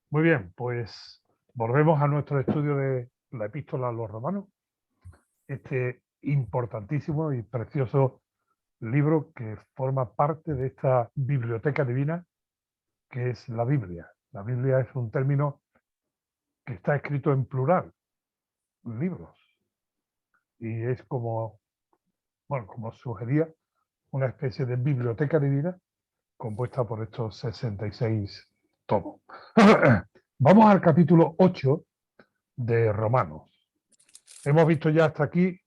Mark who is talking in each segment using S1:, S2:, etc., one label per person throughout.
S1: Muy bien, pues volvemos a nuestro estudio de la Epístola a los Romanos, este importantísimo y precioso libro que forma parte de esta biblioteca divina que es la Biblia. La Biblia es un término que está escrito en plural, libros, y es como, bueno, como sugería, una especie de biblioteca divina compuesta por estos 66 tomos. Vamos al capítulo 8 de Romanos. Hemos visto ya hasta aquí,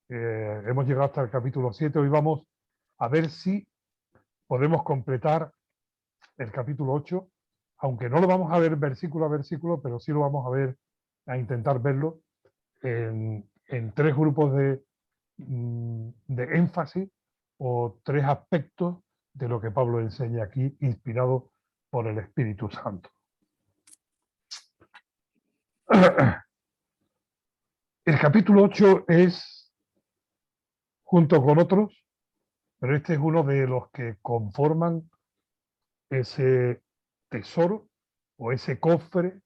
S1: hemos llegado hasta el capítulo 7, hoy vamos a ver si podemos completar el capítulo 8, aunque no lo vamos a ver versículo a versículo, pero sí lo vamos a ver, a intentar verlo en tres grupos de énfasis o tres aspectos de lo que Pablo enseña aquí, inspirado por el Espíritu Santo. El capítulo 8 es, junto con otros, pero este es uno de los que conforman ese tesoro o ese cofre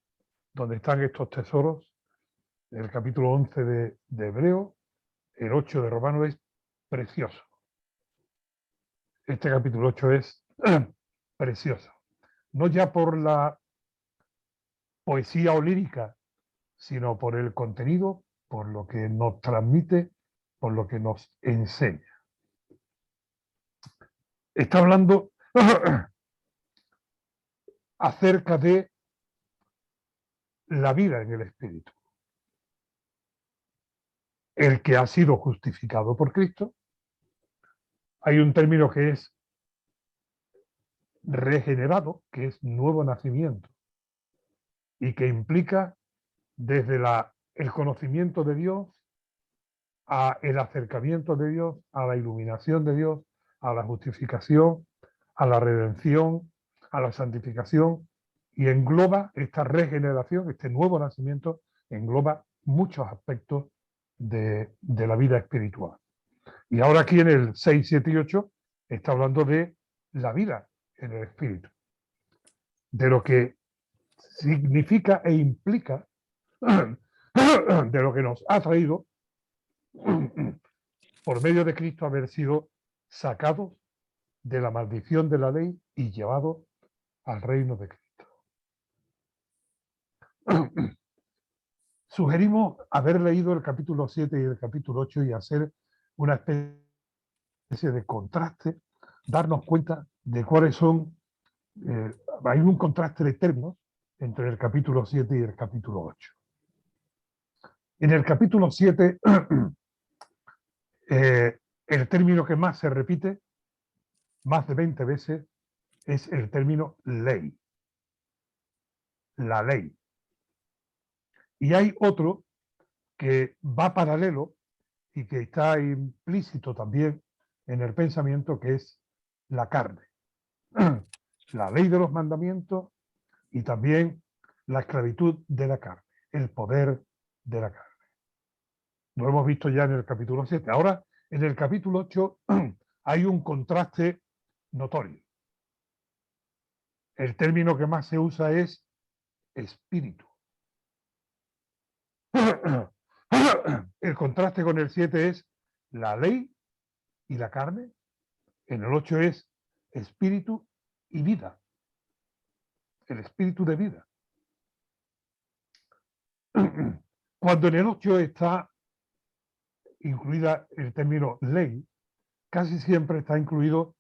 S1: donde están estos tesoros. El capítulo 11 de Hebreo, el 8 de Romano es precioso. Este capítulo 8 es precioso. No ya por la poesía o lírica, sino por el contenido, por lo que nos transmite, por lo que nos enseña. Está hablando acerca de la vida en el Espíritu. El que ha sido justificado por Cristo. Hay un término que es regenerado, que es nuevo nacimiento, y que implica desde el conocimiento de Dios, a el acercamiento de Dios, a la iluminación de Dios, a la justificación, a la redención, a la santificación, y engloba esta regeneración, este nuevo nacimiento, engloba muchos aspectos de la vida espiritual. Y ahora aquí en el 6, 7 y 8 está hablando de la vida en el Espíritu, de lo que significa e implica, de lo que nos ha traído por medio de Cristo haber sido sacados de la maldición de la ley y llevados al reino de Cristo. Sugerimos haber leído el capítulo 7 y el capítulo 8 y hacer una especie de contraste, darnos cuenta de cuáles son, hay un contraste de términos entre el capítulo 7 y el capítulo 8. En el capítulo 7, el término que más se repite, más de 20 veces, es el término ley. La ley. Y hay otro que va paralelo y que está implícito también en el pensamiento, que es la carne. La ley de los mandamientos y también la esclavitud de la carne, el poder de la carne. Lo hemos visto ya en el capítulo 7. Ahora, en el capítulo 8 hay un contraste notorio. El término que más se usa es espíritu. El contraste con el 7 es la ley y la carne. En el 8 es espíritu y vida. El espíritu de vida. Cuando en el 8 está incluida el término ley, casi siempre está incluido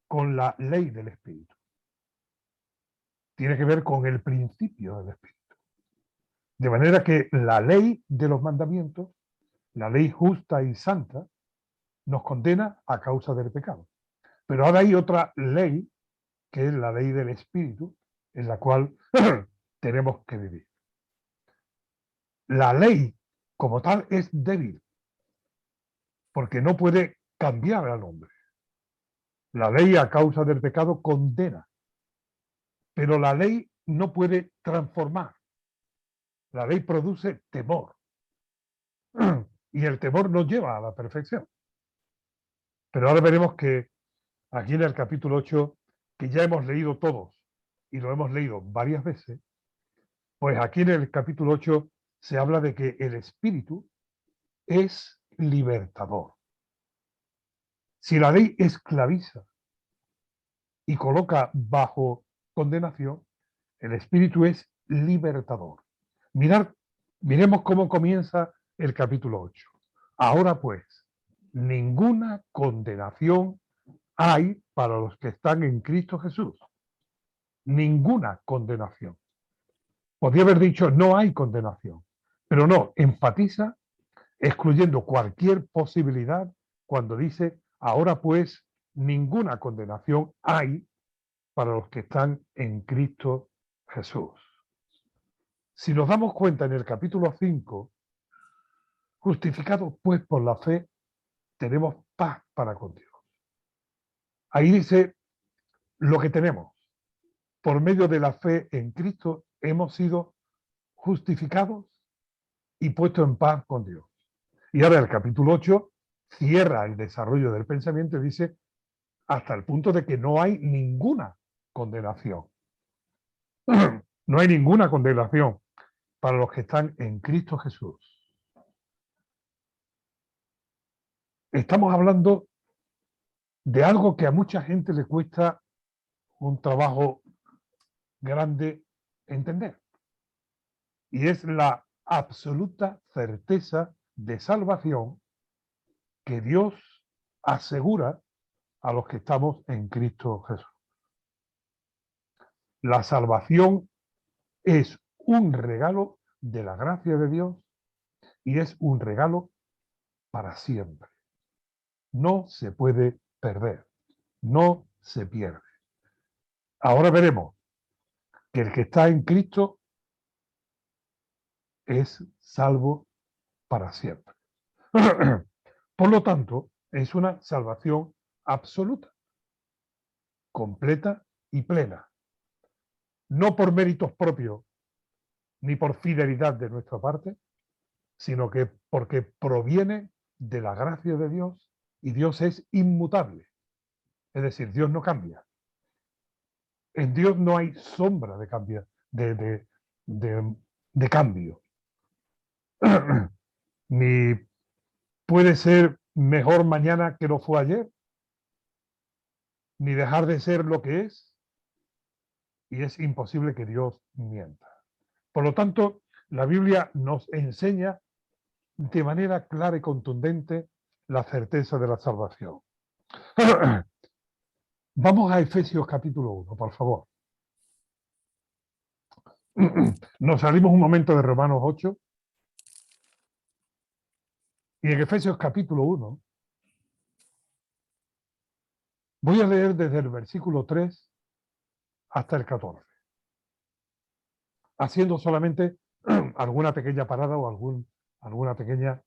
S1: con la ley del espíritu. Tiene que ver con el principio del espíritu. De manera que la ley de los mandamientos, la ley justa y santa, nos condena a causa del pecado. Pero ahora hay otra ley, que es la ley del espíritu, en la cual tenemos que vivir. La ley como tal es débil, porque no puede cambiar al hombre. La ley a causa del pecado condena, pero la ley no puede transformar. La ley produce temor, y el temor nos lleva a la perfección. Pero ahora veremos que aquí en el capítulo 8, que ya hemos leído todos y lo hemos leído varias veces, pues aquí en el capítulo 8 se habla de que el Espíritu es libertador. Si la ley esclaviza y coloca bajo condenación, el Espíritu es libertador. Miremos cómo comienza el capítulo 8. Ahora pues, ninguna condenación hay para los que están en Cristo Jesús. Ninguna condenación. Podría haber dicho no hay condenación, pero no, enfatiza excluyendo cualquier posibilidad cuando dice ahora pues ninguna condenación hay para los que están en Cristo Jesús. Si nos damos cuenta en el capítulo 5, justificados pues por la fe, tenemos paz para con Dios. Ahí dice lo que tenemos. Por medio de la fe en Cristo hemos sido justificados y puestos en paz con Dios. Y ahora el capítulo 8 cierra el desarrollo del pensamiento y dice hasta el punto de que no hay ninguna condenación. No hay ninguna condenación para los que están en Cristo Jesús. Estamos hablando de algo que a mucha gente le cuesta un trabajo grande entender. Y es la absoluta certeza de salvación que Dios asegura a los que estamos en Cristo Jesús. La salvación es un regalo de la gracia de Dios y es un regalo para siempre. No se puede perder, no se pierde. Ahora veremos que el que está en Cristo es salvo para siempre. Por lo tanto, es una salvación absoluta, completa y plena. No por méritos propios ni por fidelidad de nuestra parte, sino que porque proviene de la gracia de Dios y Dios es inmutable. Es decir, Dios no cambia. En Dios no hay sombra de cambio. De cambio. Ni puede ser mejor mañana que no fue ayer, ni dejar de ser lo que es, y es imposible que Dios mienta. Por lo tanto, la Biblia nos enseña de manera clara y contundente la certeza de la salvación. Vamos a Efesios capítulo 1, por favor. Nos salimos un momento de Romanos 8 y en Efesios capítulo 1 voy a leer desde el versículo 3 hasta el 14, haciendo solamente alguna pequeña parada o alguna pequeña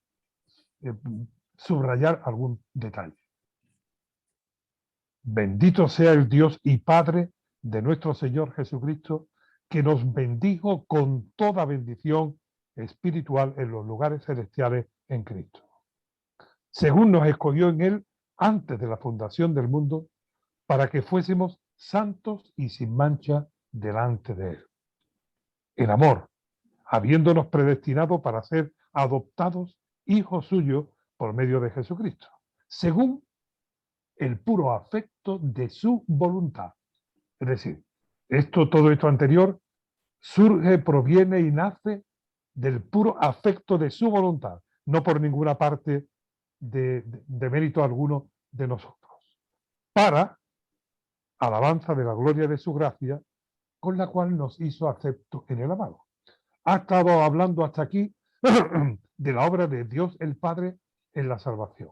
S1: subrayar algún detalle. Bendito sea el Dios y Padre de nuestro Señor Jesucristo, que nos bendijo con toda bendición espiritual en los lugares celestiales en Cristo. Según nos escogió en Él antes de la fundación del mundo, para que fuésemos santos y sin mancha delante de Él. En amor, habiéndonos predestinado para ser adoptados hijos suyos por medio de Jesucristo, según el puro afecto de su voluntad. Es decir, todo esto anterior surge, proviene y nace del puro afecto de su voluntad, no por ninguna parte de mérito alguno de nosotros, para alabanza de la gloria de su gracia, con la cual nos hizo aceptos en el amado. Ha estado hablando hasta aquí de la obra de Dios el Padre en la salvación.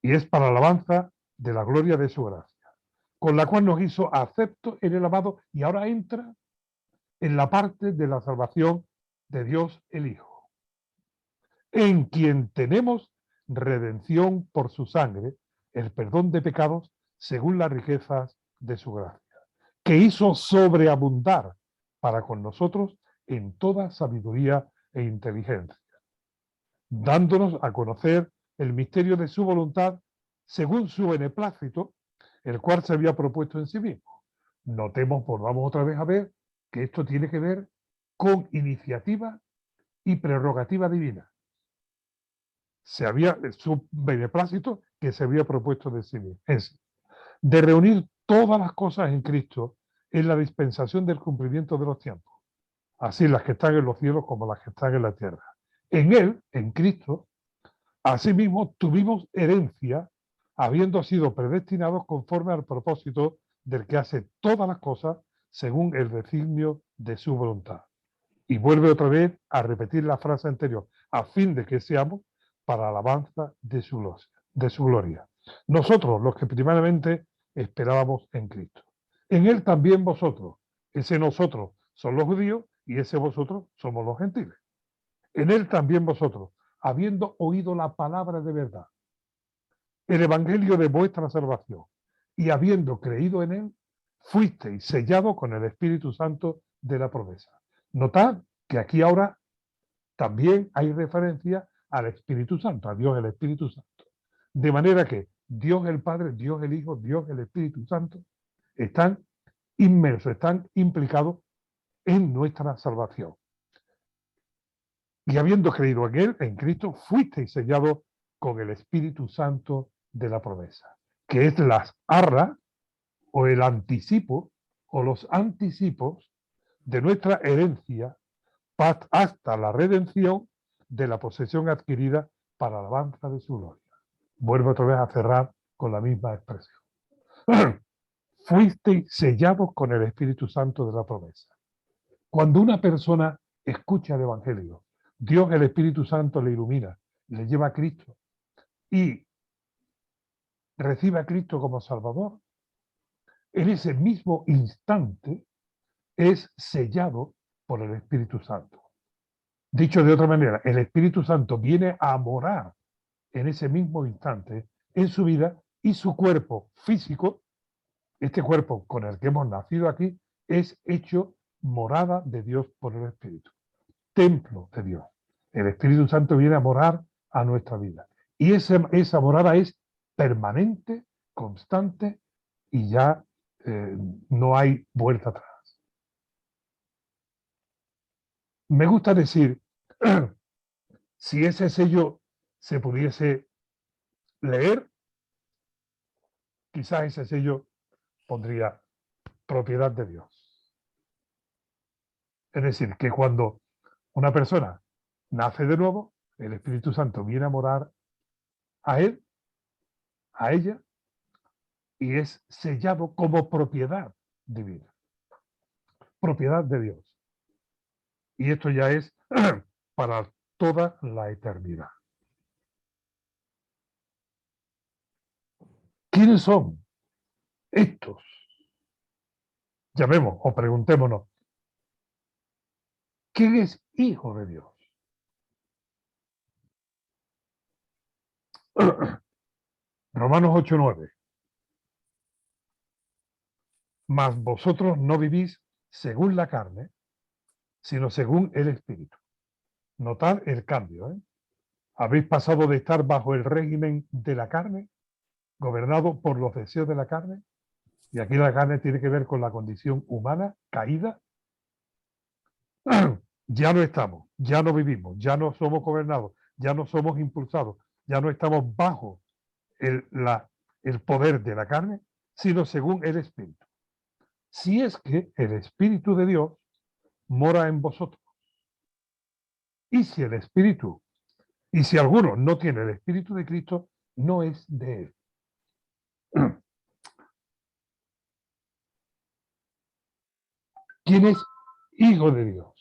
S1: Y es para alabanza de la gloria de su gracia, con la cual nos hizo aceptos en el amado y ahora entra en la parte de la salvación de Dios el Hijo, en quien tenemos redención por su sangre, el perdón de pecados según las riquezas de su gracia, que hizo sobreabundar para con nosotros en toda sabiduría e inteligencia, dándonos a conocer el misterio de su voluntad según su beneplácito, el cual se había propuesto en sí mismo, notemos, volvamos otra vez a ver que esto tiene que ver con iniciativa y prerrogativa divina. Su beneplácito que se había propuesto de sí mismo, es de reunir todas las cosas en Cristo en la dispensación del cumplimiento de los tiempos, así las que están en los cielos como las que están en la tierra. En Él, en Cristo, asimismo tuvimos herencia, habiendo sido predestinados conforme al propósito del que hace todas las cosas según el designio de su voluntad. Y vuelve otra vez a repetir la frase anterior, a fin de que seamos para alabanza de su gloria. Nosotros, los que primeramente esperábamos en Cristo. En Él también vosotros. Ese nosotros son los judíos y ese vosotros somos los gentiles. En Él también vosotros, habiendo oído la palabra de verdad, el evangelio de vuestra salvación, y habiendo creído en Él, fuisteis sellados con el Espíritu Santo de la promesa. Notad que aquí ahora también hay referencia al Espíritu Santo, a Dios el Espíritu Santo. De manera que Dios el Padre, Dios el Hijo, Dios el Espíritu Santo están inmersos, están implicados en nuestra salvación. Y habiendo creído en Él, en Cristo, fuisteis sellados con el Espíritu Santo de la promesa, que es las arras o el anticipo o los anticipos de nuestra herencia hasta la redención de la posesión adquirida para alabanza de su gloria. Vuelvo otra vez a cerrar con la misma expresión. Fuisteis sellados con el Espíritu Santo de la promesa. Cuando una persona escucha el Evangelio, Dios, el Espíritu Santo, le ilumina, le lleva a Cristo y recibe a Cristo como Salvador, en ese mismo instante es sellado por el Espíritu Santo. Dicho de otra manera, el Espíritu Santo viene a morar en ese mismo instante en su vida y su cuerpo físico, este cuerpo con el que hemos nacido aquí, es hecho morada de Dios por el Espíritu, templo de Dios. El Espíritu Santo viene a morar a nuestra vida. Y esa morada es permanente, constante y ya no hay vuelta atrás. Me gusta decir, si ese sello se pudiese leer, quizás ese sello pondría propiedad de Dios. Es decir, que cuando una persona nace de nuevo, el Espíritu Santo viene a morar a él, a ella, y es sellado como propiedad divina, propiedad de Dios. Y esto ya es para toda la eternidad. ¿Quiénes son estos? Llamemos o preguntémonos, ¿quién es hijo de Dios? Romanos 8:9. Mas vosotros no vivís según la carne, sino según el Espíritu. Notad el cambio, ¿eh? Habéis pasado de estar bajo el régimen de la carne, gobernado por los deseos de la carne, y aquí la carne tiene que ver con la condición humana, caída. Ya no estamos, ya no vivimos, ya no somos gobernados, ya no somos impulsados, ya no estamos bajo el poder de la carne, sino según el Espíritu. Si es que el Espíritu de Dios mora en vosotros. Y si el Espíritu, y si alguno no tiene el Espíritu de Cristo, no es de él. ¿Quién es hijo de Dios?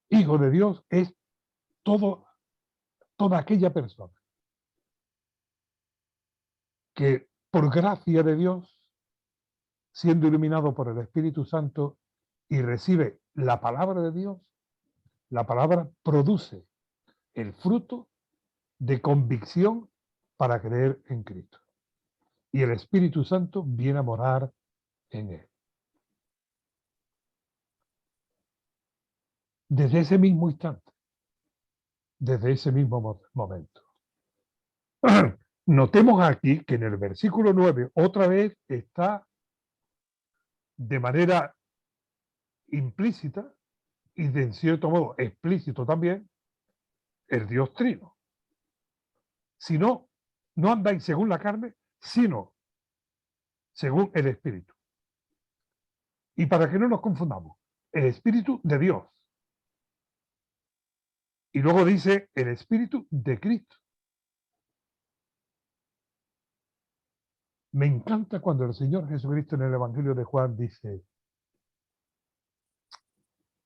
S1: Hijo de Dios es toda aquella persona que por gracia de Dios, siendo iluminado por el Espíritu Santo y recibe la palabra de Dios, la palabra produce el fruto de convicción para creer en Cristo. Y el Espíritu Santo viene a morar en él. Desde ese mismo instante, desde ese mismo momento. Notemos aquí que en el versículo 9 otra vez está de manera implícita y de cierto modo explícito también el Dios Trino. Si no, no andáis según la carne, sino según el Espíritu. Y para que no nos confundamos, el Espíritu de Dios. Y luego dice el Espíritu de Cristo. Me encanta cuando el Señor Jesucristo en el Evangelio de Juan dice: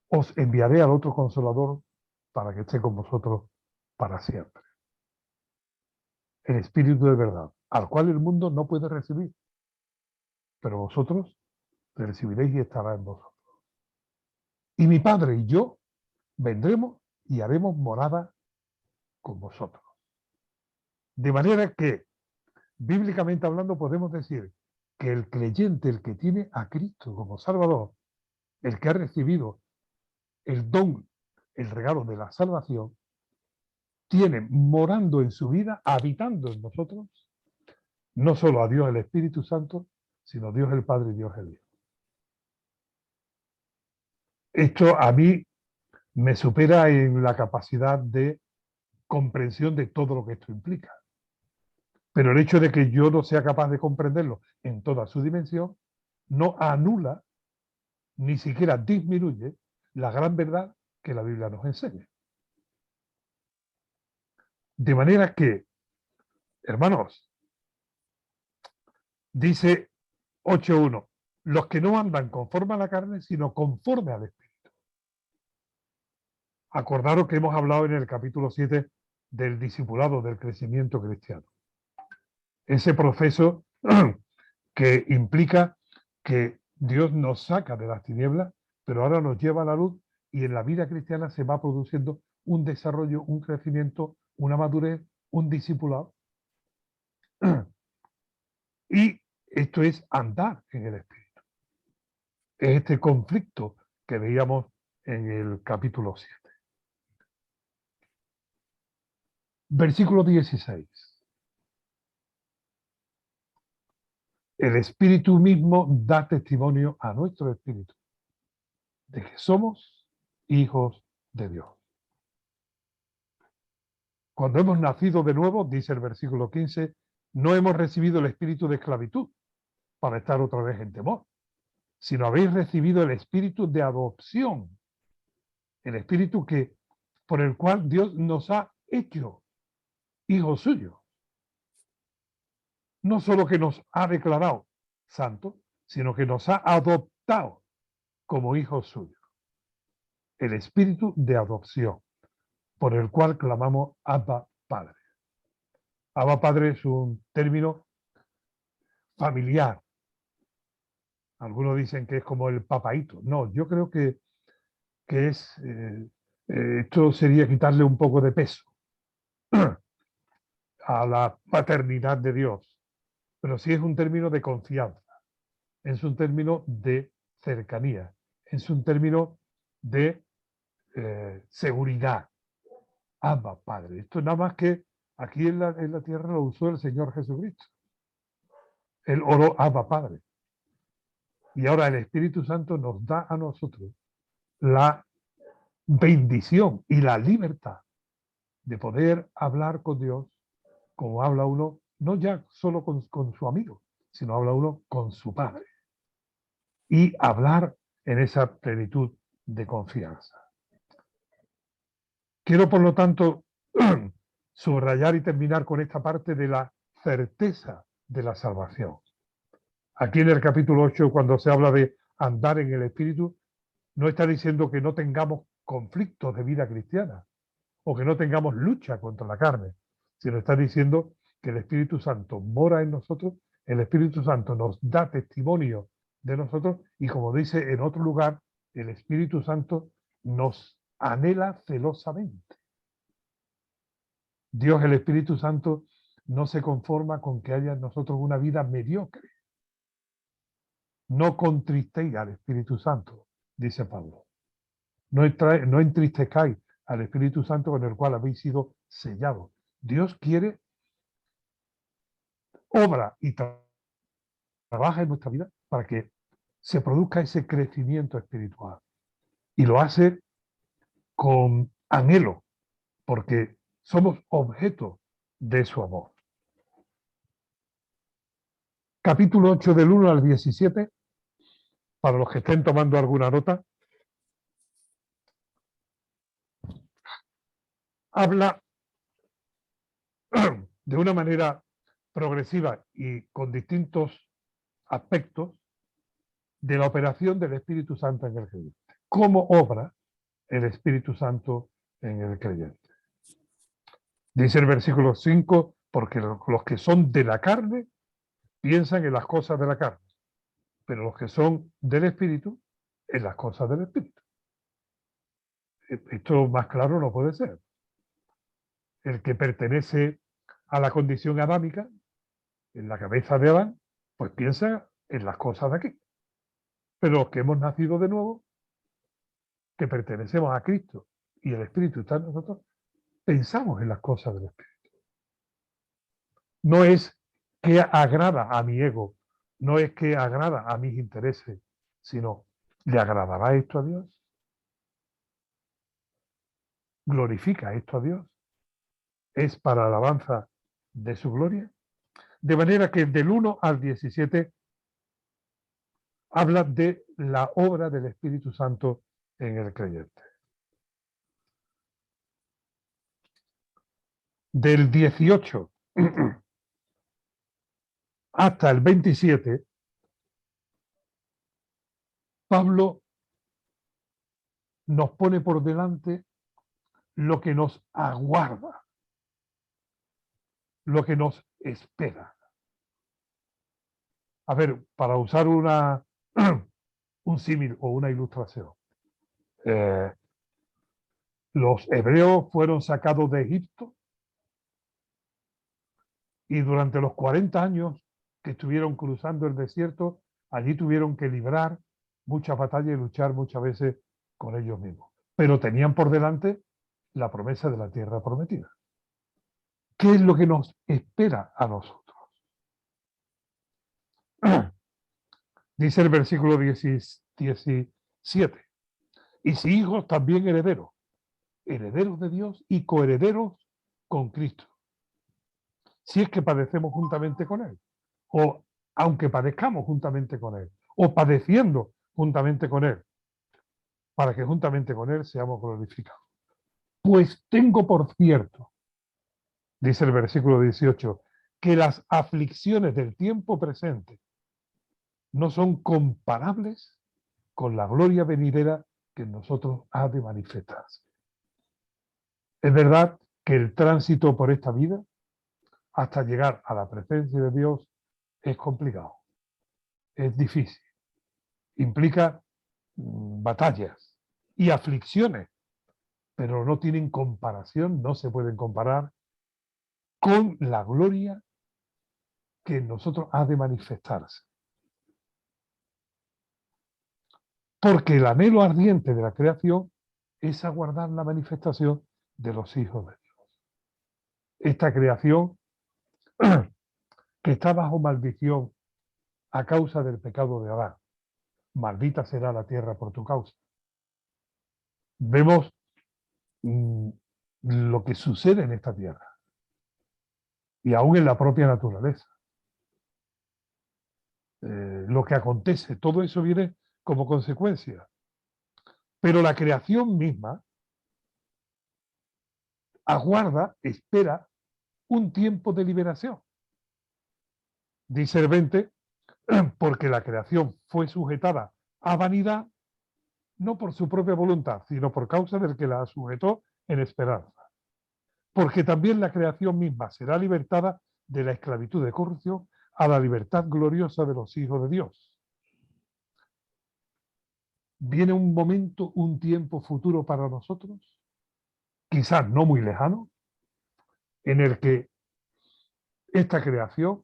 S1: os enviaré al otro Consolador para que esté con vosotros para siempre. El Espíritu de verdad, al cual el mundo no puede recibir, pero vosotros le recibiréis y estará en vosotros. Y mi Padre y yo vendremos y haremos morada con vosotros. De manera que, bíblicamente hablando, podemos decir que el creyente, el que tiene a Cristo como Salvador, el que ha recibido el don, el regalo de la salvación, tiene morando en su vida, habitando en nosotros, no solo a Dios el Espíritu Santo, sino Dios el Padre y Dios el Hijo. Esto a mí me supera en la capacidad de comprensión de todo lo que esto implica. Pero el hecho de que yo no sea capaz de comprenderlo en toda su dimensión no anula ni siquiera disminuye la gran verdad que la Biblia nos enseña. De manera que, hermanos, dice 8.1, los que no andan conforme a la carne, sino conforme al Espíritu. Acordaros que hemos hablado en el capítulo 7 del discipulado, del crecimiento cristiano. Ese proceso que implica que Dios nos saca de las tinieblas, pero ahora nos lleva a la luz, y en la vida cristiana se va produciendo un desarrollo, un crecimiento, una madurez, un discipulado. Y esto es andar en el Espíritu. Es este conflicto que veíamos en el capítulo 7. Versículo 16. El Espíritu mismo da testimonio a nuestro espíritu de que somos hijos de Dios. Cuando hemos nacido de nuevo, dice el versículo 15, no hemos recibido el espíritu de esclavitud para estar otra vez en temor, sino habéis recibido el espíritu de adopción, el espíritu por el cual Dios nos ha hecho hijos suyos. No solo que nos ha declarado santos, sino que nos ha adoptado como hijos suyos. El espíritu de adopción, por el cual clamamos Abba Padre. Abba Padre es un término familiar. Algunos dicen que es como el papaíto. No, yo creo que es, esto sería quitarle un poco de peso a la paternidad de Dios. Pero sí es un término de confianza, es un término de cercanía, es un término de seguridad. Abba Padre. Esto nada más que aquí en la tierra lo usó el Señor Jesucristo. Él oró Abba Padre. Y ahora el Espíritu Santo nos da a nosotros la bendición y la libertad de poder hablar con Dios como habla uno, no ya solo con su amigo, sino habla uno con su Padre. Y hablar en esa plenitud de confianza. Quiero, por lo tanto, subrayar y terminar con esta parte de la certeza de la salvación. Aquí en el capítulo 8, cuando se habla de andar en el Espíritu, no está diciendo que no tengamos conflictos de vida cristiana o que no tengamos lucha contra la carne, sino está diciendo que el Espíritu Santo mora en nosotros, el Espíritu Santo nos da testimonio de nosotros y, como dice en otro lugar, el Espíritu Santo nos anhela celosamente. Dios, el Espíritu Santo, no se conforma con que haya en nosotros una vida mediocre. No contristéis al Espíritu Santo, dice Pablo. No entristezcáis al Espíritu Santo con el cual habéis sido sellados. Dios quiere, obra y trabaja en nuestra vida para que se produzca ese crecimiento espiritual. Y lo hace con anhelo, porque somos objeto de su amor. Capítulo 8 del 1 al 17, para los que estén tomando alguna nota, habla de una manera progresiva y con distintos aspectos de la operación del Espíritu Santo en el creyente. ¿Cómo obra el Espíritu Santo en el creyente? Dice el versículo 5, porque los que son de la carne piensan en las cosas de la carne, pero los que son del Espíritu, en las cosas del Espíritu. Esto más claro no puede ser. El que pertenece a la condición adámica, en la cabeza de Adán, pues piensa en las cosas de aquí. Pero los que hemos nacido de nuevo, que pertenecemos a Cristo y el Espíritu está en nosotros, pensamos en las cosas del Espíritu. No es que agrada a mi ego, no es que agrada a mis intereses, sino, ¿le agradará esto a Dios? ¿Glorifica esto a Dios? ¿Es para alabanza de su gloria? De manera que del 1 al 17 habla de la obra del Espíritu Santo en el creyente. Del 18 hasta el 27, Pablo nos pone por delante lo que nos aguarda, lo que nos espera. A ver, para usar un símil o una ilustración. Los hebreos fueron sacados de Egipto y durante los 40 años que estuvieron cruzando el desierto, allí tuvieron que librar muchas batallas y luchar muchas veces con ellos mismos. Pero tenían por delante la promesa de la tierra prometida. ¿Qué es lo que nos espera a nosotros? Dice el versículo 17, y si hijos también herederos, herederos de Dios y coherederos con Cristo, si es que padecemos juntamente con Él, o aunque padezcamos juntamente con Él, o padeciendo juntamente con Él, para que juntamente con Él seamos glorificados. Pues tengo por cierto, dice el versículo 18, que las aflicciones del tiempo presente no son comparables con la gloria venidera que en nosotros ha de manifestarse. Es verdad que el tránsito por esta vida hasta llegar a la presencia de Dios es complicado, es difícil, implica batallas y aflicciones, pero no tienen comparación, no se pueden comparar con la gloria que en nosotros ha de manifestarse. Porque el anhelo ardiente de la creación es aguardar la manifestación de los hijos de Dios. Esta creación que está bajo maldición a causa del pecado de Adán. Maldita será la tierra por tu causa. Vemos lo que sucede en esta tierra y aún en la propia naturaleza. Lo que acontece, todo eso viene como consecuencia. Pero la creación misma aguarda, espera un tiempo de liberación. Dice el 20, porque la creación fue sujetada a vanidad, no por su propia voluntad, sino por causa del que la sujetó en esperanza. Porque también la creación misma será libertada de la esclavitud de corrupción a la libertad gloriosa de los hijos de Dios. Viene un momento, un tiempo futuro para nosotros, quizás no muy lejano, en el que esta creación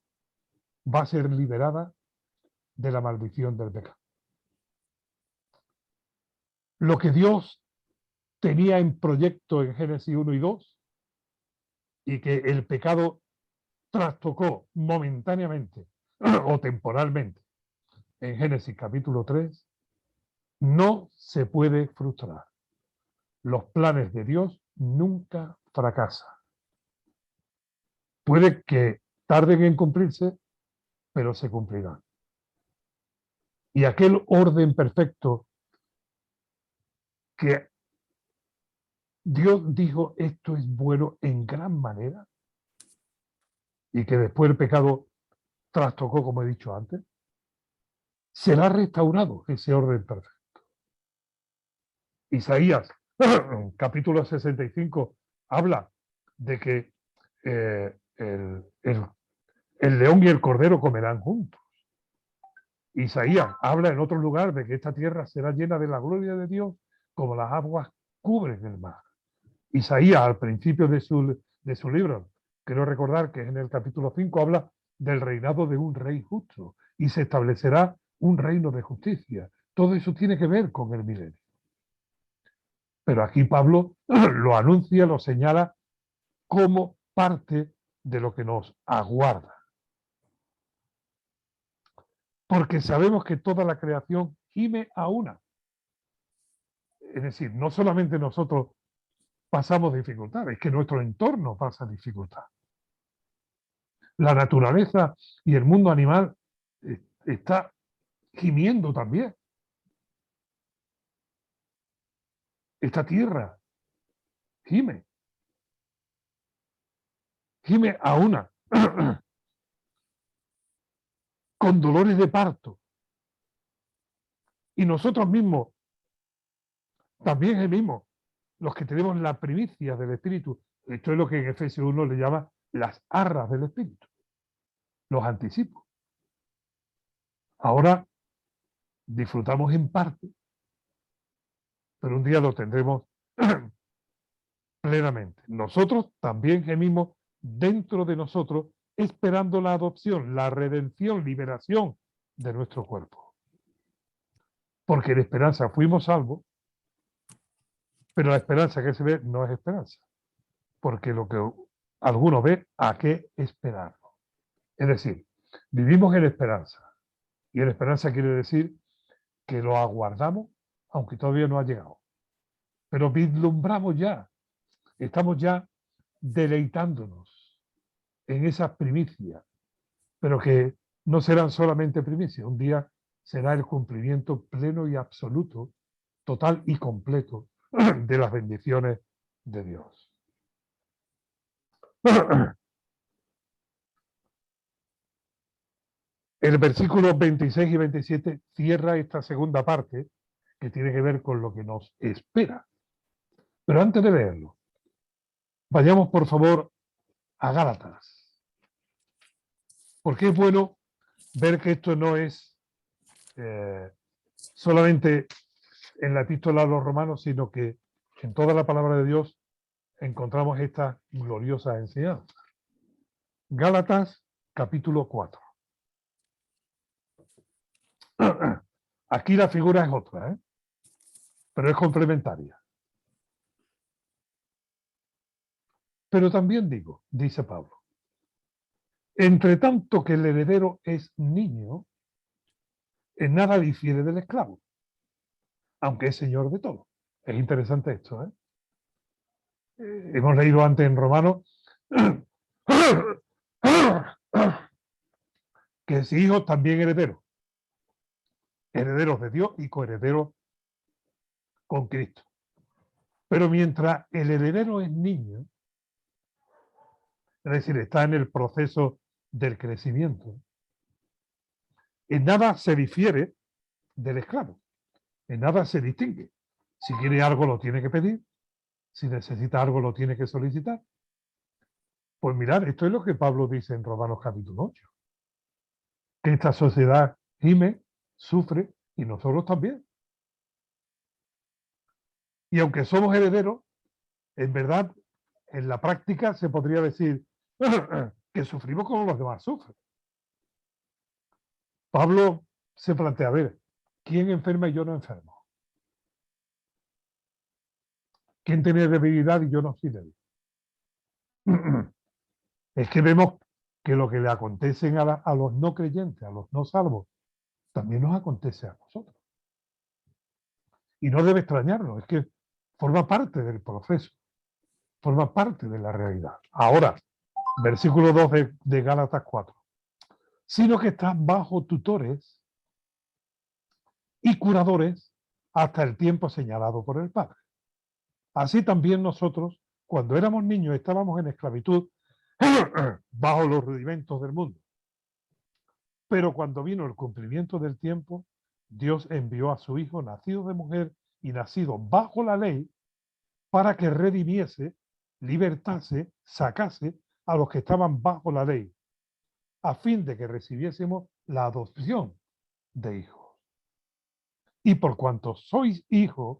S1: va a ser liberada de la maldición del pecado. Lo que Dios tenía en proyecto en Génesis 1 y 2 y que el pecado trastocó momentáneamente o temporalmente en Génesis capítulo 3, no se puede frustrar. Los planes de Dios nunca fracasan. Puede que tarden en cumplirse, pero se cumplirán. Y aquel orden perfecto que Dios dijo, esto es bueno en gran manera, y que después el pecado trastocó, como he dicho antes, será restaurado ese orden perfecto. Isaías, capítulo 65, habla de que el león y el cordero comerán juntos. Isaías habla en otro lugar de que esta tierra será llena de la gloria de Dios como las aguas cubren el mar. Isaías, al principio de su libro, quiero recordar que en el capítulo 5 habla del reinado de un rey justo y se establecerá un reino de justicia. Todo eso tiene que ver con el milenio. Pero aquí Pablo lo anuncia, lo señala como parte de lo que nos aguarda. Porque sabemos que toda la creación gime a una. Es decir, no solamente nosotros pasamos dificultades, es que nuestro entorno pasa dificultad. La naturaleza y el mundo animal está gimiendo también. Esta tierra gime. Gime a una. Con dolores de parto. Y nosotros mismos también gemimos, los que tenemos la primicia del Espíritu. Esto es lo que en Efesios 1 le llama las arras del Espíritu, los anticipos. Ahora disfrutamos en parte, pero un día lo tendremos plenamente. Nosotros también gemimos dentro de nosotros, esperando la adopción, la redención, liberación de nuestro cuerpo. Porque en esperanza fuimos salvos, pero la esperanza que se ve no es esperanza. Porque lo que alguno ve, ¿a qué esperarlo? Es decir, vivimos en esperanza. Y en esperanza quiere decir que lo aguardamos, aunque todavía no ha llegado. Pero vislumbramos ya, estamos ya deleitándonos en esas primicias, pero que no serán solamente primicias. Un día será el cumplimiento pleno y absoluto, total y completo de las bendiciones de Dios. El versículo 26 y 27 cierra esta segunda parte que tiene que ver con lo que nos espera. Pero antes de leerlo, vayamos por favor a Gálatas. Porque es bueno ver que esto no es solamente en la epístola a los romanos, sino que en toda la palabra de Dios encontramos esta gloriosa enseñanza. Gálatas capítulo 4. Aquí la figura es otra, pero es complementaria. Pero también digo, dice Pablo, entre tanto que el heredero es niño, en nada difiere del esclavo, aunque es señor de todo. Es interesante esto, hemos leído antes en Romanos que es hijo también heredero, herederos de Dios y coherederos con Cristo. Pero mientras el heredero es niño, es decir, está en el proceso del crecimiento, en nada se difiere del esclavo, en nada se distingue. Si quiere algo lo tiene que pedir, si necesita algo lo tiene que solicitar. Pues mirad, esto es lo que Pablo dice en Romanos capítulo 8, que esta sociedad gime, sufre y nosotros también. Y aunque somos herederos, en verdad, en la práctica se podría decir que sufrimos como los demás sufren. Pablo se plantea, a ver, ¿quién enferma y yo no enfermo? ¿Quién tiene debilidad y yo no soy débil? Es que vemos que lo que le acontecen a los no creyentes, a los no salvos, también nos acontece a nosotros. Y no debe extrañarnos, es que forma parte del proceso, forma parte de la realidad. Ahora, versículo 2 de Gálatas 4. Sino que estás bajo tutores y curadores hasta el tiempo señalado por el Padre. Así también nosotros, cuando éramos niños, estábamos en esclavitud bajo los rudimentos del mundo. Pero cuando vino el cumplimiento del tiempo, Dios envió a su Hijo, nacido de mujer y nacido bajo la ley, para que redimiese, libertase, sacase a los que estaban bajo la ley, a fin de que recibiésemos la adopción de hijos. Y por cuanto sois hijos,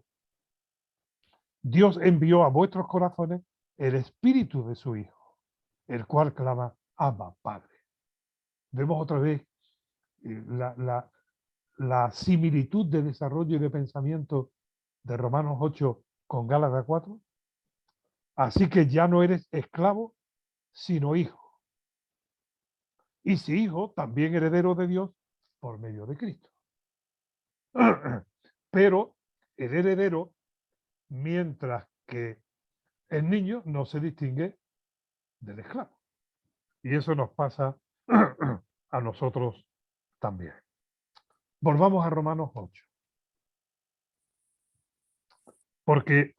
S1: Dios envió a vuestros corazones el espíritu de su Hijo, el cual clama, Abba, Padre. Vemos otra vez la similitud de desarrollo y de pensamiento de Romanos 8 con Gálatas 4. Así que ya no eres esclavo, sino hijo. Y si hijo, también heredero de Dios por medio de Cristo. Pero el heredero, mientras que el niño no se distingue del esclavo. Y eso nos pasa a nosotros también. Volvamos a Romanos 8. Porque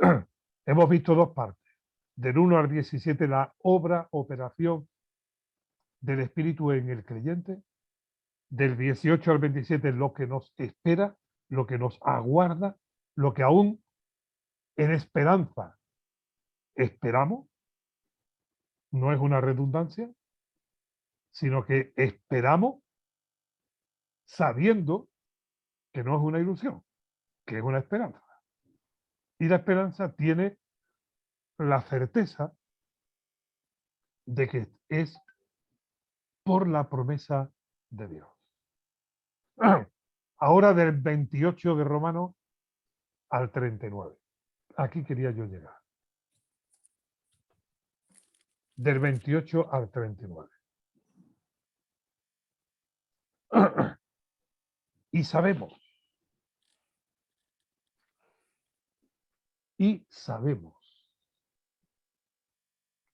S1: hemos visto dos partes. Del 1 al 17, la operación del Espíritu en el creyente. Del 18 al 27, lo que nos espera, lo que nos aguarda, lo que aún en esperanza esperamos. No es una redundancia, sino que esperamos sabiendo que no es una ilusión, que es una esperanza. Y la esperanza tiene la certeza de que es por la promesa de Dios. Ahora del 28 de Romanos al 39. Aquí quería yo llegar. Del 28 al 39. Y sabemos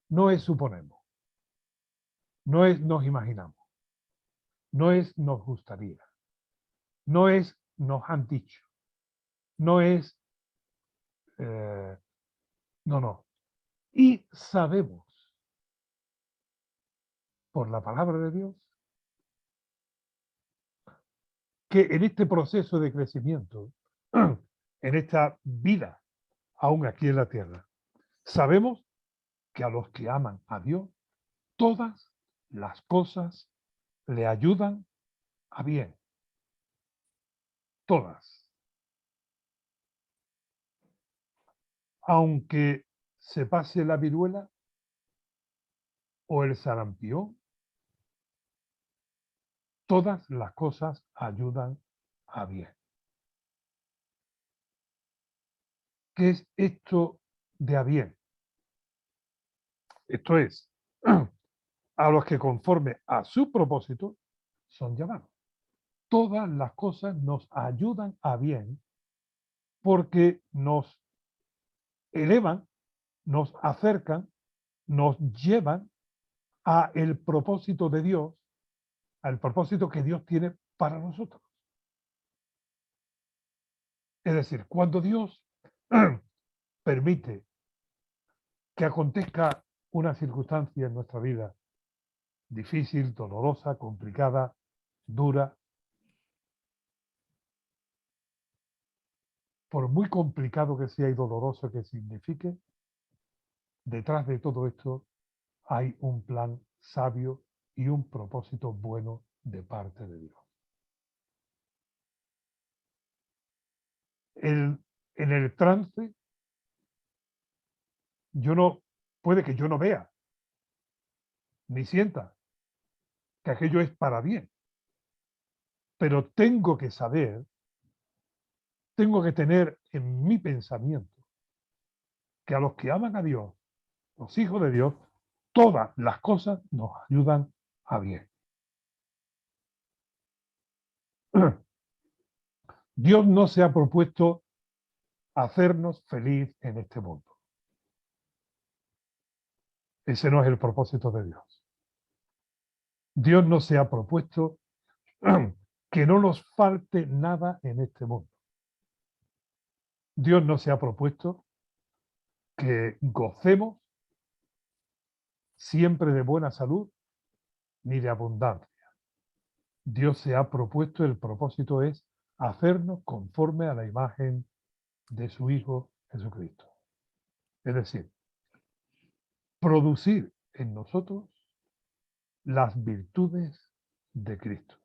S1: no es suponemos, no es nos imaginamos, no es nos gustaría, no es nos han dicho, no es, no. Y sabemos por la palabra de Dios que en este proceso de crecimiento, en esta vida, aún aquí en la tierra, sabemos que a los que aman a Dios, todas las cosas le ayudan a bien. Todas. Aunque se pase la viruela o el sarampión, todas las cosas ayudan a bien. ¿Qué es esto de a bien? Esto es, a los que conforme a su propósito son llamados. Todas las cosas nos ayudan a bien porque nos elevan, nos acercan, nos llevan a el propósito de Dios, al propósito que Dios tiene para nosotros. Es decir, cuando Dios permite que acontezca una circunstancia en nuestra vida difícil, dolorosa, complicada, dura, por muy complicado que sea y doloroso que signifique, detrás de todo esto hay un plan sabio y un propósito bueno de parte de Dios. En el trance, puede que yo no vea ni sienta que aquello es para bien, pero tengo que saber, tengo que tener en mi pensamiento que a los que aman a Dios, los hijos de Dios, todas las cosas nos ayudan a bien. Dios no se ha propuesto hacernos feliz en este mundo. Ese no es el propósito de Dios. Dios no se ha propuesto que no nos falte nada en este mundo. Dios no se ha propuesto que gocemos siempre de buena salud ni de abundancia. Dios se ha propuesto, el propósito es hacernos conforme a la imagen de su Hijo Jesucristo. Es decir, producir en nosotros las virtudes de Cristo.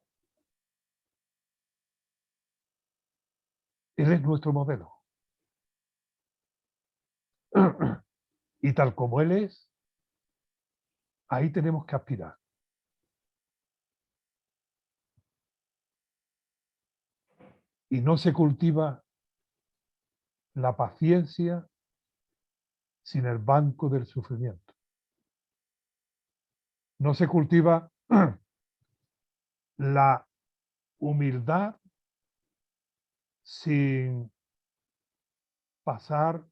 S1: Él es nuestro modelo. Y tal como Él es, ahí tenemos que aspirar. Y no se cultiva la paciencia sin el banco del sufrimiento. No se cultiva la humildad sin pasar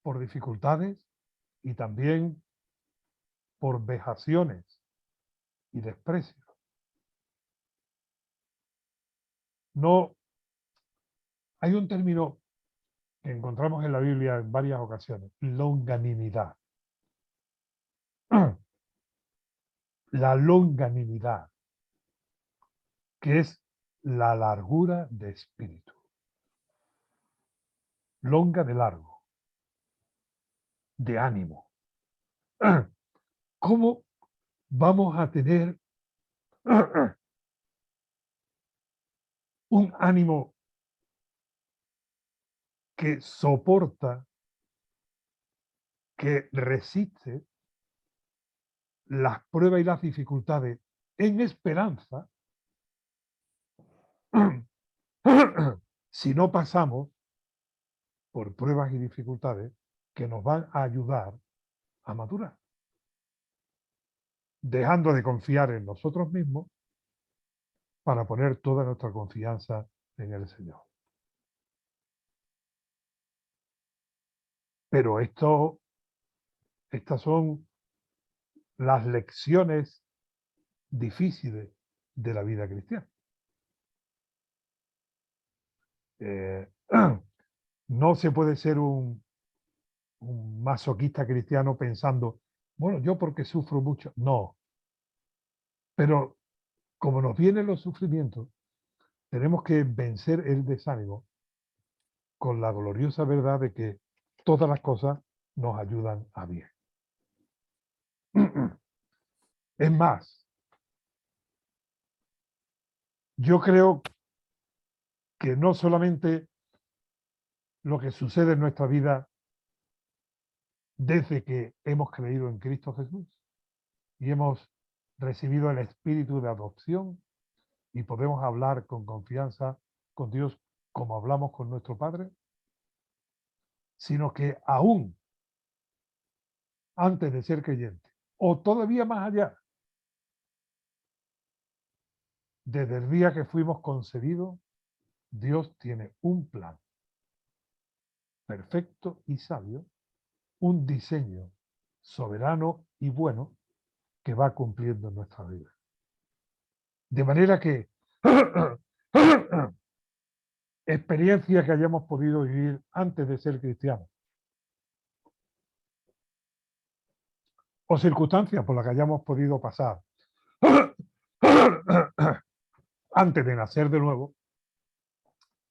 S1: por dificultades y también por vejaciones y desprecios. No, hay un término que encontramos en la Biblia en varias ocasiones, longanimidad. La longanimidad, que es la largura de espíritu. Longa de largo, de ánimo. ¿Cómo vamos a tener un ánimo que soporta, que resiste las pruebas y las dificultades en esperanza, si no pasamos por pruebas y dificultades que nos van a ayudar a madurar, dejando de confiar en nosotros mismos para poner toda nuestra confianza en el Señor? Pero estas son las lecciones difíciles de la vida cristiana. Eh, no se puede ser un masoquista cristiano pensando, bueno, yo porque sufro mucho. No. Pero como nos vienen los sufrimientos, tenemos que vencer el desánimo con la gloriosa verdad de que todas las cosas nos ayudan a bien. Es más, yo creo que no solamente lo que sucede en nuestra vida desde que hemos creído en Cristo Jesús y hemos recibido el espíritu de adopción y podemos hablar con confianza con Dios como hablamos con nuestro Padre, sino que aún antes de ser creyente, o todavía más allá, desde el día que fuimos concebidos, Dios tiene un plan perfecto y sabio, un diseño soberano y bueno que va cumpliendo en nuestra vida. De manera que experiencia que hayamos podido vivir antes de ser cristianos o circunstancias por las que hayamos podido pasar antes de nacer de nuevo,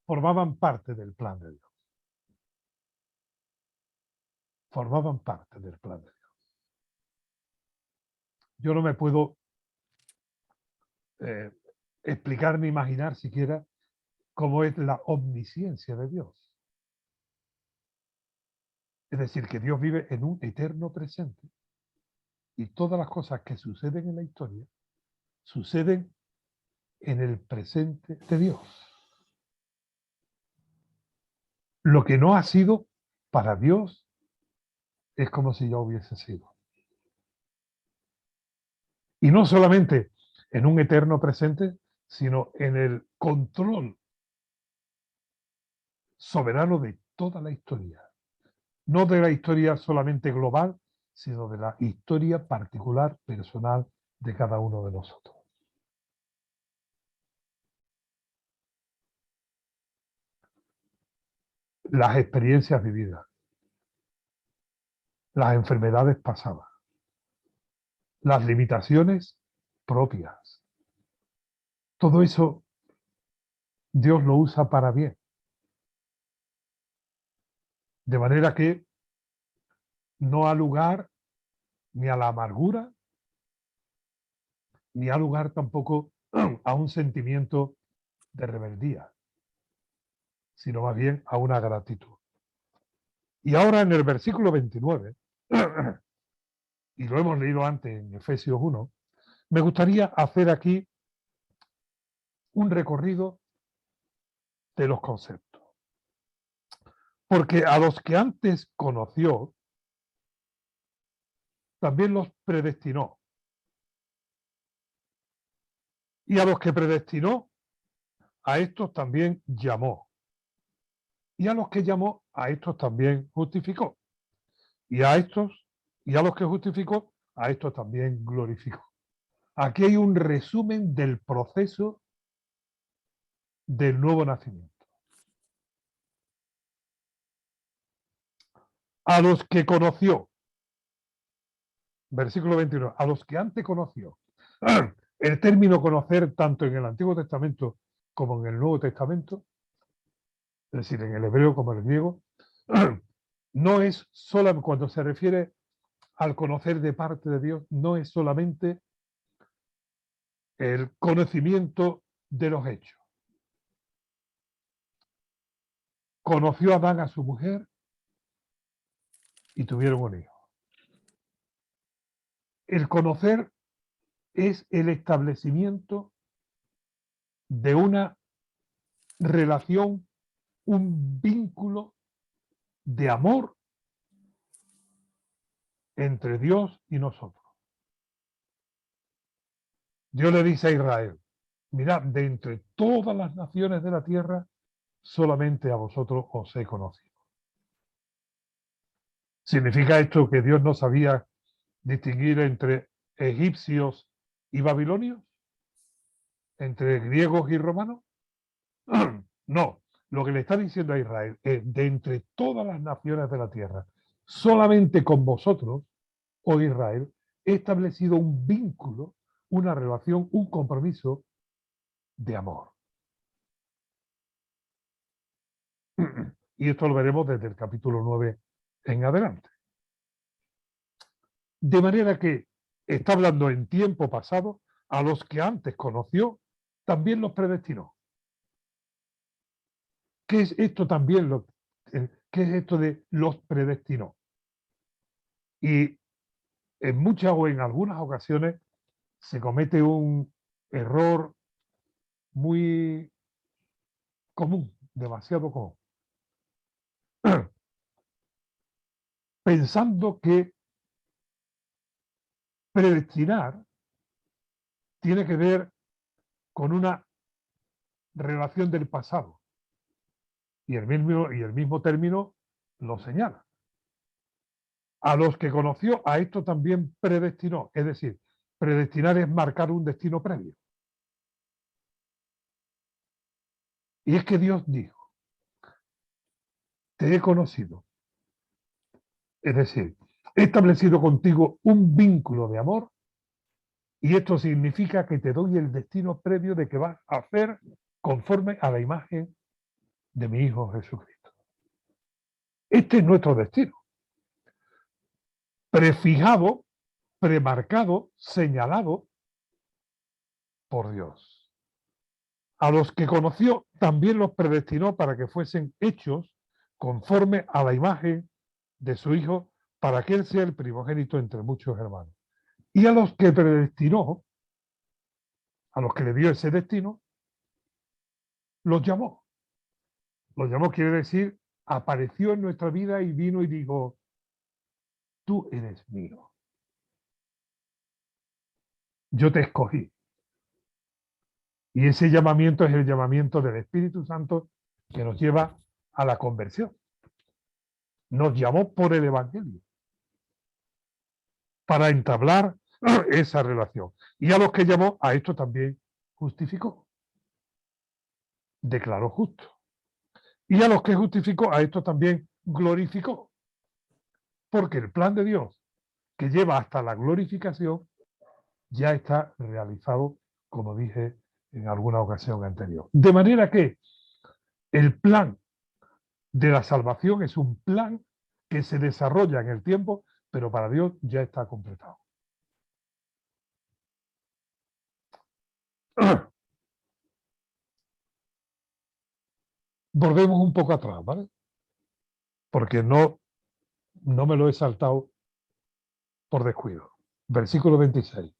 S1: formaban parte del plan de Dios. Formaban parte del plan de Dios. Yo no me puedo explicar ni imaginar siquiera cómo es la omnisciencia de Dios. Es decir, que Dios vive en un eterno presente y todas las cosas que suceden en la historia suceden en el presente de Dios. Lo que no ha sido para Dios es como si ya hubiese sido. Y no solamente en un eterno presente, sino en el control soberano de toda la historia. No de la historia solamente global, sino de la historia particular, personal de cada uno de nosotros. Las experiencias vividas, las enfermedades pasadas, las limitaciones propias. Todo eso Dios lo usa para bien. De manera que no ha lugar ni a la amargura, ni ha lugar tampoco a un sentimiento de rebeldía, sino más bien a una gratitud. Y ahora en el versículo 29, y lo hemos leído antes en Efesios 1, me gustaría hacer aquí un recorrido de los conceptos. Porque a los que antes conoció, también los predestinó. Y a los que predestinó, a estos también llamó. Y a los que llamó, a estos también justificó. Y a estos, y a los que justificó, a estos también glorificó. Aquí hay un resumen del proceso del nuevo nacimiento. A los que conoció, versículo 21, a los que antes conoció. El término conocer, tanto en el Antiguo Testamento como en el Nuevo Testamento, es decir, en el hebreo como en el griego, no es solamente, cuando se refiere al conocer de parte de Dios, no es solamente el conocimiento de los hechos. Conoció a Adán a su mujer y tuvieron un hijo. El conocer es el establecimiento de una relación, un vínculo de amor entre Dios y nosotros. Dios le dice a Israel, mirad, de entre todas las naciones de la tierra, solamente a vosotros os he conocido. ¿Significa esto que Dios no sabía distinguir entre egipcios y babilonios? ¿Entre griegos y romanos? No, lo que le está diciendo a Israel es, de entre todas las naciones de la tierra, solamente con vosotros, oh Israel, he establecido un vínculo, una relación, un compromiso de amor. Y esto lo veremos desde el capítulo 9 en adelante. De manera que está hablando en tiempo pasado, a los que antes conoció, también los predestinó. ¿Qué es esto también? ¿Qué es esto de los predestinó? Y en muchas o en algunas ocasiones se comete un error muy común, demasiado común, pensando que predestinar tiene que ver con una relación del pasado. Y el mismo término lo señala. A los que conoció, a esto también predestinó. Es decir, predestinar es marcar un destino previo. Y es que Dios dijo, te he conocido. Es decir, he establecido contigo un vínculo de amor y esto significa que te doy el destino previo de que vas a hacer conforme a la imagen de mi Hijo Jesucristo. Este es nuestro destino. Prefijado, premarcado, señalado por Dios. A los que conoció también los predestinó para que fuesen hechos conforme a la imagen de su Hijo, para que Él sea el primogénito entre muchos hermanos. Y a los que predestinó, a los que le dio ese destino, los llamó. Los llamó quiere decir, apareció en nuestra vida y vino y dijo, tú eres mío. Yo te escogí. Y ese llamamiento es el llamamiento del Espíritu Santo que nos lleva a la conversión. Nos llamó por el Evangelio para entablar esa relación. Y a los que llamó, a esto también justificó, declaró justo. Y a los que justificó, a esto también glorificó. Porque el plan de Dios, que lleva hasta la glorificación, ya está realizado, como dije en alguna ocasión anterior. De manera que el plan de la salvación es un plan que se desarrolla en el tiempo, pero para Dios ya está completado. Volvemos un poco atrás, ¿vale? Porque no me lo he saltado por descuido. Versículo 26.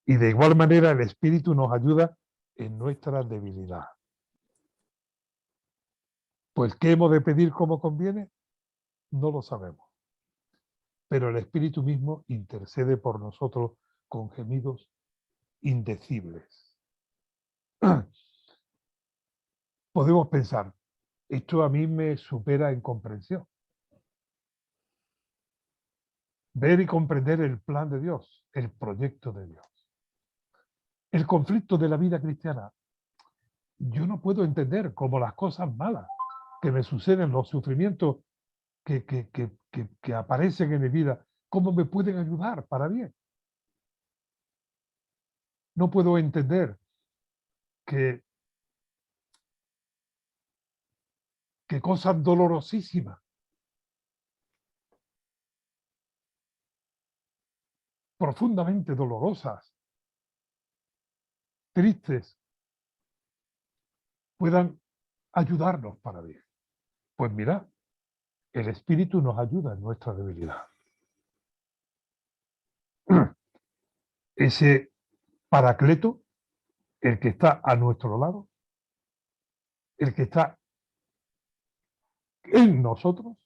S1: Y de igual manera el Espíritu nos ayuda en nuestra debilidad. Pues, ¿qué hemos de pedir como conviene? No lo sabemos. Pero el Espíritu mismo intercede por nosotros con gemidos indecibles. Podemos pensar, esto a mí me supera en comprensión. Ver y comprender el plan de Dios, el proyecto de Dios. El conflicto de la vida cristiana. Yo no puedo entender cómo las cosas malas que me suceden, los sufrimientos que aparecen en mi vida, cómo me pueden ayudar para bien. No puedo entender que cosas dolorosísimas, profundamente dolorosas, tristes, puedan ayudarnos para bien. Pues mira, el Espíritu nos ayuda en nuestra debilidad. Ese Paracleto, el que está a nuestro lado, el que está en nosotros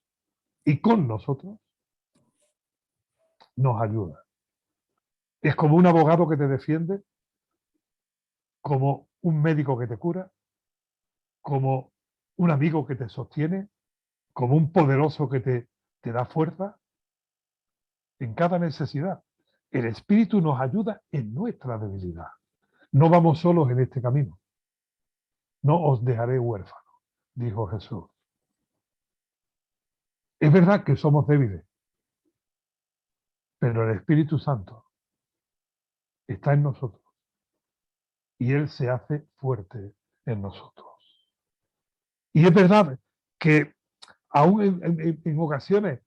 S1: y con nosotros, nos ayuda. Es como un abogado que te defiende, como un médico que te cura, como un amigo que te sostiene, como un poderoso que te da fuerza en cada necesidad. El Espíritu nos ayuda en nuestra debilidad. No vamos solos en este camino. No os dejaré huérfanos, dijo Jesús. Es verdad que somos débiles, pero el Espíritu Santo está en nosotros y Él se hace fuerte en nosotros. Y es verdad que aún en ocasiones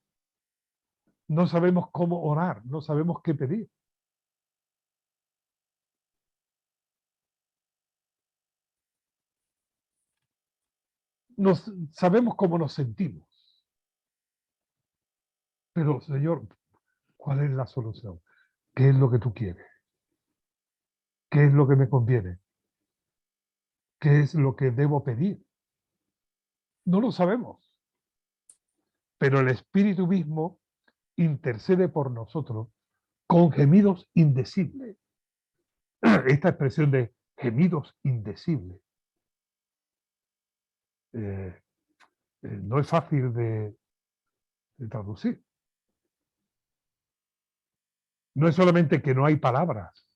S1: no sabemos cómo orar, no sabemos qué pedir. Sabemos cómo nos sentimos. Pero, Señor, ¿cuál es la solución? ¿Qué es lo que tú quieres? ¿Qué es lo que me conviene? ¿Qué es lo que debo pedir? No lo sabemos. Pero el Espíritu mismo intercede por nosotros con gemidos indecibles. Esta expresión de gemidos indecibles no es fácil de traducir. No es solamente que no hay palabras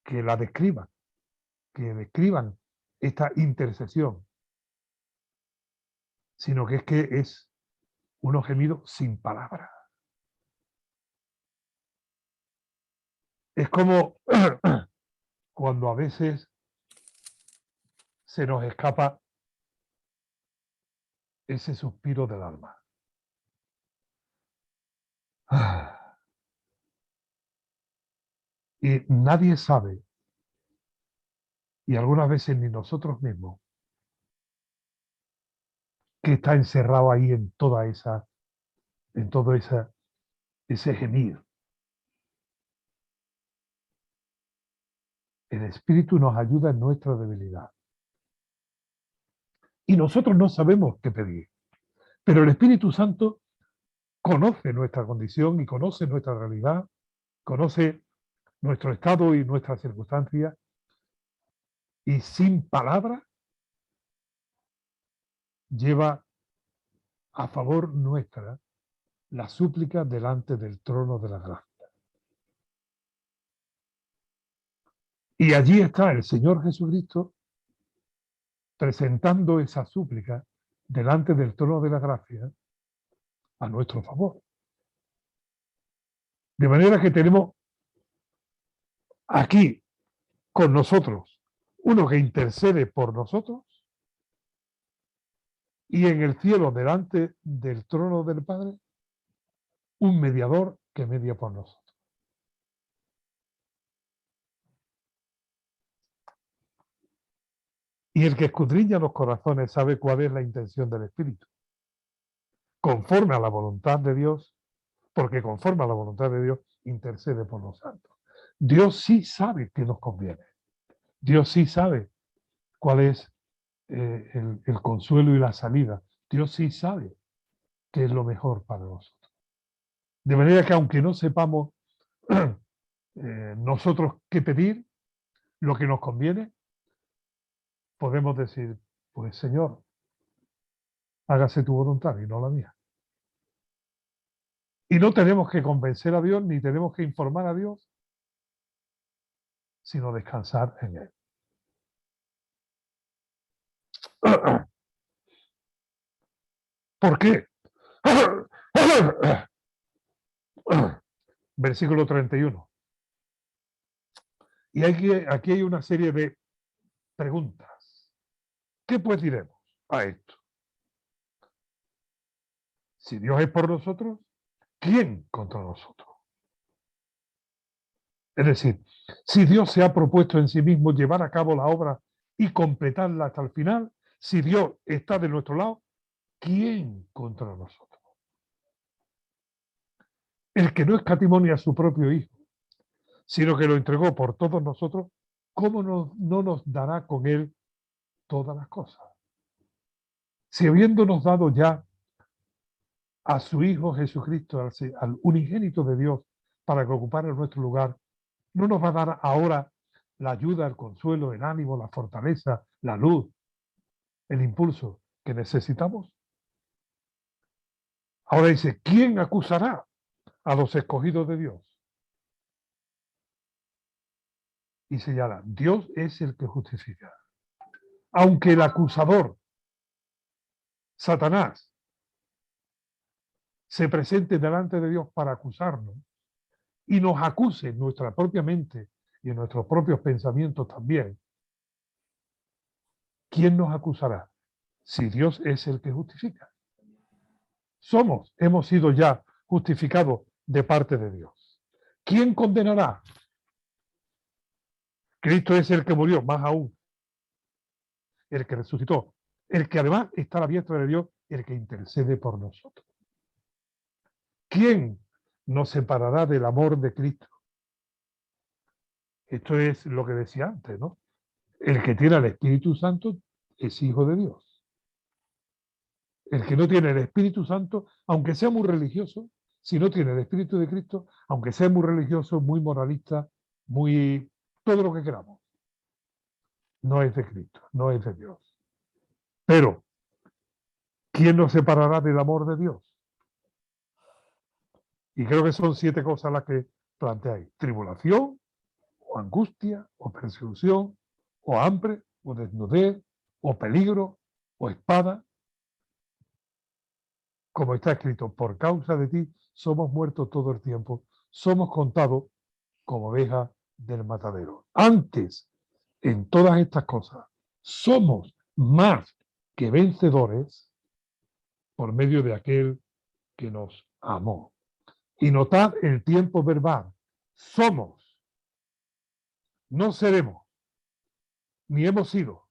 S1: que la describan, que describan esta intercesión, sino que es unos gemidos sin palabras. Es como cuando a veces se nos escapa ese suspiro del alma. Y nadie sabe, y algunas veces ni nosotros mismos, que está encerrado ahí en toda esa, en todo ese gemir. El Espíritu nos ayuda en nuestra debilidad. Y nosotros no sabemos qué pedir. Pero el Espíritu Santo conoce nuestra condición y conoce nuestra realidad, conoce nuestro estado y nuestras circunstancias, y sin palabras lleva a favor nuestra la súplica delante del trono de la gracia. Y allí está el Señor Jesucristo presentando esa súplica delante del trono de la gracia a nuestro favor. De manera que tenemos aquí con nosotros uno que intercede por nosotros y en el cielo delante del trono del Padre un mediador que media por nosotros. Y el que escudriña los corazones sabe cuál es la intención del Espíritu, conforme a la voluntad de Dios, porque conforme a la voluntad de Dios intercede por los santos. Dios sí sabe qué nos conviene. Dios sí sabe cuál es el consuelo y la salida. Dios sí sabe qué es lo mejor para nosotros. De manera que aunque no sepamos nosotros qué pedir, lo que nos conviene, podemos decir, pues Señor, hágase tu voluntad y no la mía. Y no tenemos que convencer a Dios ni tenemos que informar a Dios, sino descansar en Él. ¿Por qué? Versículo 31. Y aquí hay una serie de preguntas. ¿Qué pues diremos a esto? Si Dios es por nosotros, ¿quién contra nosotros? Es decir, si Dios se ha propuesto en sí mismo llevar a cabo la obra y completarla hasta el final, si Dios está de nuestro lado, ¿quién contra nosotros? El que no escatimonia a su propio Hijo, sino que lo entregó por todos nosotros, ¿cómo no nos dará con Él todas las cosas? Si habiéndonos dado ya a su Hijo Jesucristo, al unigénito de Dios, para que ocupara nuestro lugar, ¿no nos va a dar ahora la ayuda, el consuelo, el ánimo, la fortaleza, la luz, el impulso que necesitamos? Ahora dice, ¿quién acusará a los escogidos de Dios? Y señala, Dios es el que justifica. Aunque el acusador, Satanás, se presente delante de Dios para acusarnos y nos acuse en nuestra propia mente y en nuestros propios pensamientos también, ¿quién nos acusará? Si Dios es el que justifica. Hemos sido ya justificados de parte de Dios. ¿Quién condenará? Cristo es el que murió, más aún, el que resucitó, el que además está a la diestra de Dios, el que intercede por nosotros. ¿Quién nos separará del amor de Cristo? Esto es lo que decía antes, ¿no? El que tiene al Espíritu Santo es hijo de Dios. El que no tiene el Espíritu Santo, aunque sea muy religioso, si no tiene el Espíritu de Cristo, aunque sea muy religioso, muy moralista, muy todo lo que queramos, no es de Cristo, no es de Dios. Pero, ¿quién nos separará del amor de Dios? Y creo que son 7 cosas las que planteáis. Tribulación, o angustia, o persecución, o hambre, o desnudez, o peligro, o espada. Como está escrito, por causa de ti somos muertos todo el tiempo, somos contados como ovejas del matadero. Antes, en todas estas cosas, somos más que vencedores por medio de aquel que nos amó. Y notad el tiempo verbal. Somos, no seremos, ni hemos sido,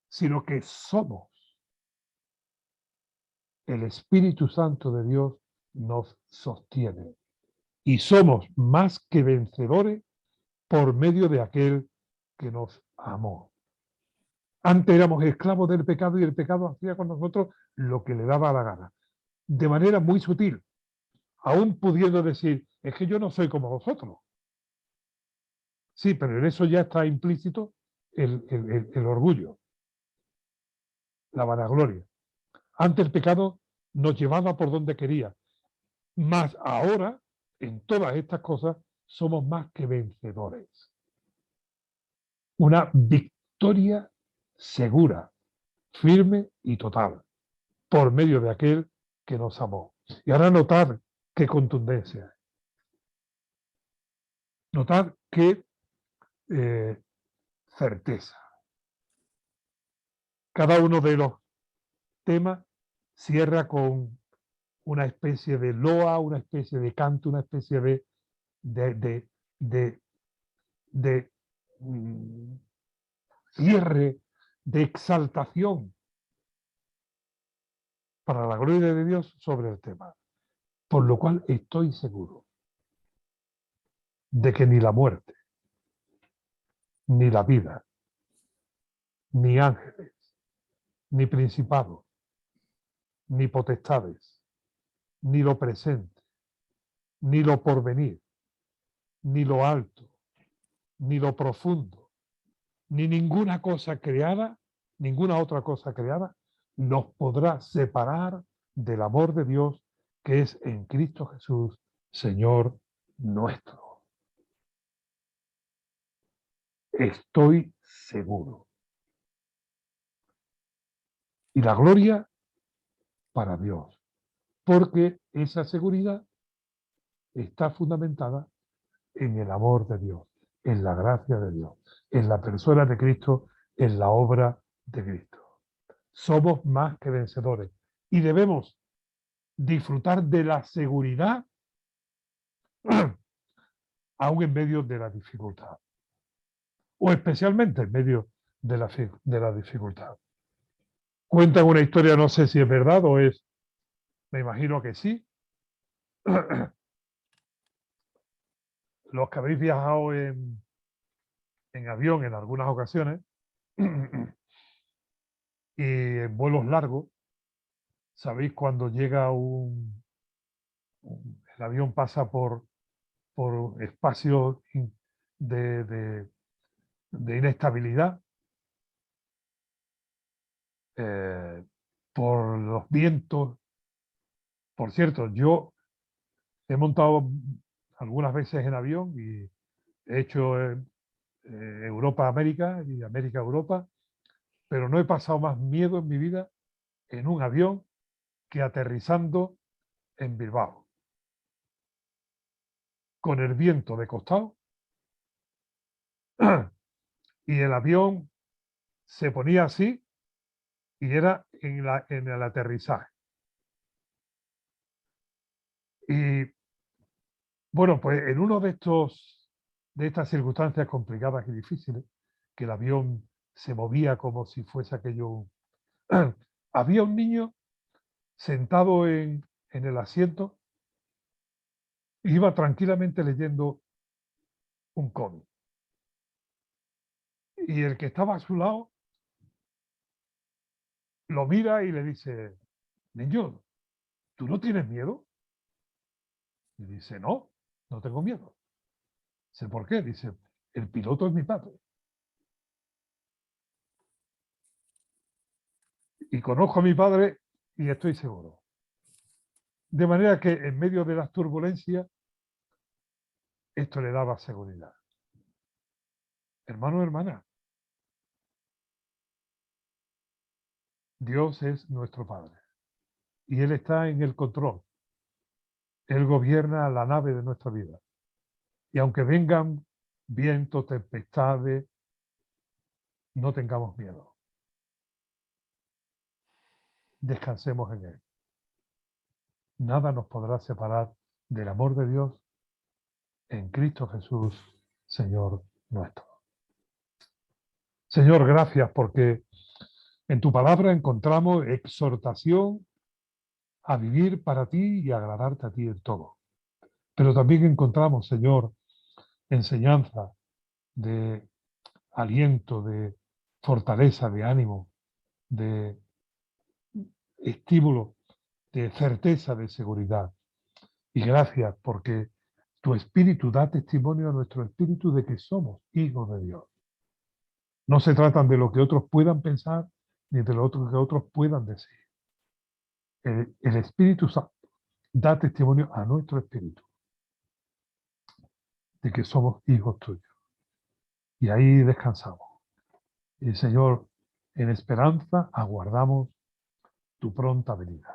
S1: sino que somos. El Espíritu Santo de Dios nos sostiene. Y somos más que vencedores por medio de aquel que nos amó. Antes éramos esclavos del pecado y el pecado hacía con nosotros lo que le daba la gana. De manera muy sutil, aún pudiendo decir, es que yo no soy como vosotros. Sí, pero en eso ya está implícito el orgullo. la vanagloria. Antes el pecado nos llevaba por donde quería, mas ahora, en todas estas cosas, somos más que vencedores. Una victoria segura, firme y total, por medio de aquel que nos amó. Y ahora notad qué contundencia, notad qué certeza. Cada uno de los temas cierra con una especie de loa, una especie de canto, una especie de, de, de, de cierre, de exaltación para la gloria de Dios sobre el tema. Por lo cual estoy seguro de que ni la muerte, ni la vida, ni ángeles, ni principados, ni potestades, ni lo presente, ni lo porvenir, ni lo alto, ni lo profundo, ni ninguna cosa creada, ninguna otra cosa creada, nos podrá separar del amor de Dios que es en Cristo Jesús, Señor nuestro. Estoy seguro. Y la gloria para Dios, porque esa seguridad está fundamentada en el amor de Dios, en la gracia de Dios, en la persona de Cristo, en la obra de Cristo. Somos más que vencedores y debemos disfrutar de la seguridad aún en medio de la dificultad, o especialmente en medio de la dificultad. Cuentan una historia, no sé si es verdad o es, me imagino que sí. Los que habéis viajado en avión en algunas ocasiones y en vuelos largos, sabéis cuando llega el avión pasa por espacios de, de, de inestabilidad, eh, por los vientos. Por cierto, yo he montado algunas veces en avión y he hecho Europa-América y América-Europa, pero no he pasado más miedo en mi vida en un avión que aterrizando en Bilbao, con el viento de costado y el avión se ponía así y era en el aterrizaje. Y bueno, pues en uno de estas circunstancias complicadas y difíciles, que el avión se movía como si fuese aquello, había un niño sentado en el asiento e iba tranquilamente leyendo un cómic. Y el que estaba a su lado lo mira y le dice, niño, ¿tú no tienes miedo? Y dice, no, no tengo miedo. Dice, ¿por qué? Dice, el piloto es mi padre. Y conozco a mi padre y estoy seguro. De manera que en medio de las turbulencias, esto le daba seguridad. Hermano, hermana, Dios es nuestro Padre y Él está en el control. Él gobierna la nave de nuestra vida. Y aunque vengan vientos, tempestades, no tengamos miedo. Descansemos en Él. Nada nos podrá separar del amor de Dios en Cristo Jesús, Señor nuestro. Señor, gracias porque en tu palabra encontramos exhortación a vivir para ti y agradarte a ti en todo. Pero también encontramos, Señor, enseñanza de aliento, de fortaleza, de ánimo, de estímulo, de certeza, de seguridad. Y gracias porque tu espíritu da testimonio a nuestro espíritu de que somos hijos de Dios. No se tratan de lo que otros puedan pensar, ni de lo otro que otros puedan decir. El Espíritu Santo da testimonio a nuestro espíritu de que somos hijos tuyos. Y ahí descansamos. Y Señor, en esperanza aguardamos tu pronta venida.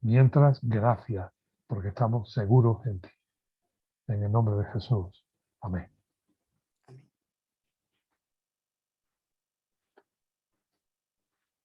S1: Mientras, gracias, porque estamos seguros en ti. En el nombre de Jesús. Amén.